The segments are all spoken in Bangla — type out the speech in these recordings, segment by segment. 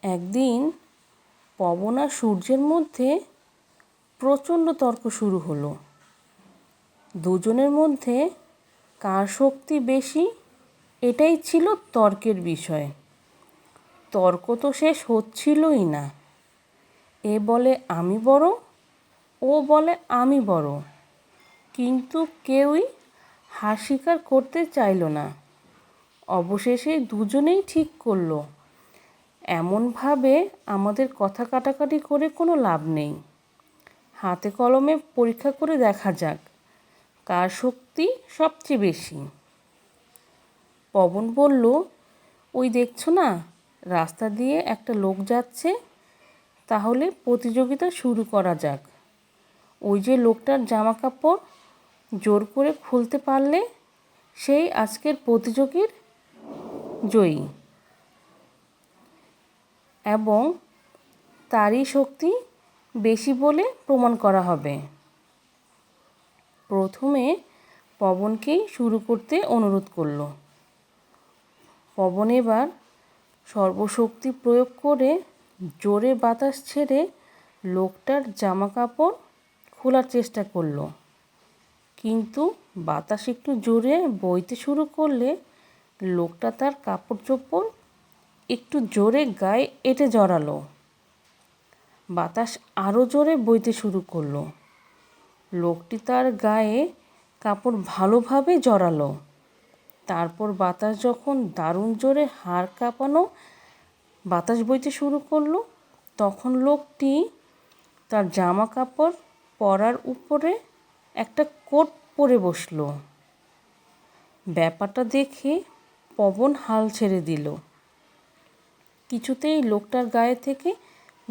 একদিন পবন আর সূর্যের মধ্যে প্রচণ্ড তর্ক শুরু হলো। দুজনের মধ্যে কার শক্তি বেশি এটাই ছিল তর্কের বিষয়। তর্ক তো শেষ হচ্ছিলই না। এ বলে আমি বড়, ও বলে আমি বড়, কিন্তু কেউই হার স্বীকার করতে চাইল না। অবশেষে দুজনেই ঠিক করলো, এমনভাবে আমাদের কথা কাটাকাটি করে কোনো লাভ নেই। হাতে কলমে পরীক্ষা করে দেখা যাক কার শক্তি সবচেয়ে বেশি। পবন বলল, ওই দেখছো না, রাস্তা দিয়ে একটা লোক যাচ্ছে, তাহলে প্রতিযোগিতা শুরু করা যাক। ওই যে লোকটার জামা কাপড় জোর করে খুলতে পারলে সেই আজকের প্রতিযোগীর জয়ী, এবং তারই শক্তি বেশি বলে প্রমাণ করা হবে। প্রথমে পবনকেই শুরু করতে অনুরোধ করল। পবন এবার সর্বশক্তি প্রয়োগ করে জোরে বাতাস ছেড়ে লোকটার জামা কাপড় খোলার চেষ্টা করলো। কিন্তু বাতাস একটু জোরে বইতে শুরু করলে লোকটা তার কাপড় চোপড় একটু জোরে গায়ে এঁটে জড়ালো। বাতাস আরও জোরে বইতে শুরু করলো। লোকটি তার গায়ে কাপড় ভালোভাবে জড়ালো। তারপর বাতাস যখন দারুণ জোরে হাড় কাঁপানো বাতাস বইতে শুরু করলো, তখন লোকটি তার জামা কাপড় পরার উপরে একটা কোট পরে বসলো। ব্যাপারটা দেখে পবন হাল ছেড়ে দিল। কিছুতেই লোকটার গায়ে থেকে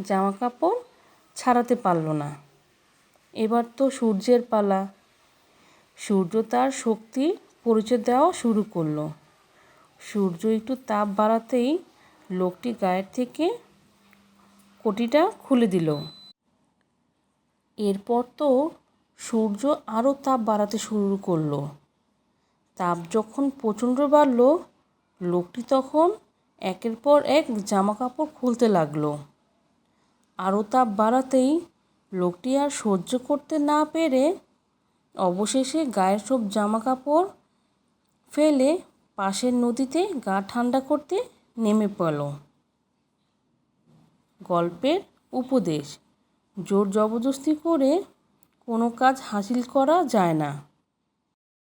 জামা কাপড় ছাড়াতে পারল না। এবার তো সূর্যের পালা। সূর্য তার শক্তির পরিচয় দেওয়া শুরু করলো। সূর্য একটু তাপ বাড়াতেই লোকটি গায়ের থেকে কোটিটা খুলে দিল। এরপর তো সূর্য আরও তাপ বাড়াতে শুরু করলো। তাপ যখন প্রচণ্ড বাড়ল, লোকটি তখন একের পর এক জামা কাপড় খুলতে লাগলো। আরও তাপ বাড়াতেই লোকটি আর সহ্য করতে না পেরে অবশেষে গায়ের সব জামা কাপড় ফেলে পাশের নদীতে গা ঠান্ডা করতে নেমে পড়ল। গল্পের উপদেশ: জোর জবরদস্তি করে কোনো কাজ হাসিল করা যায় না।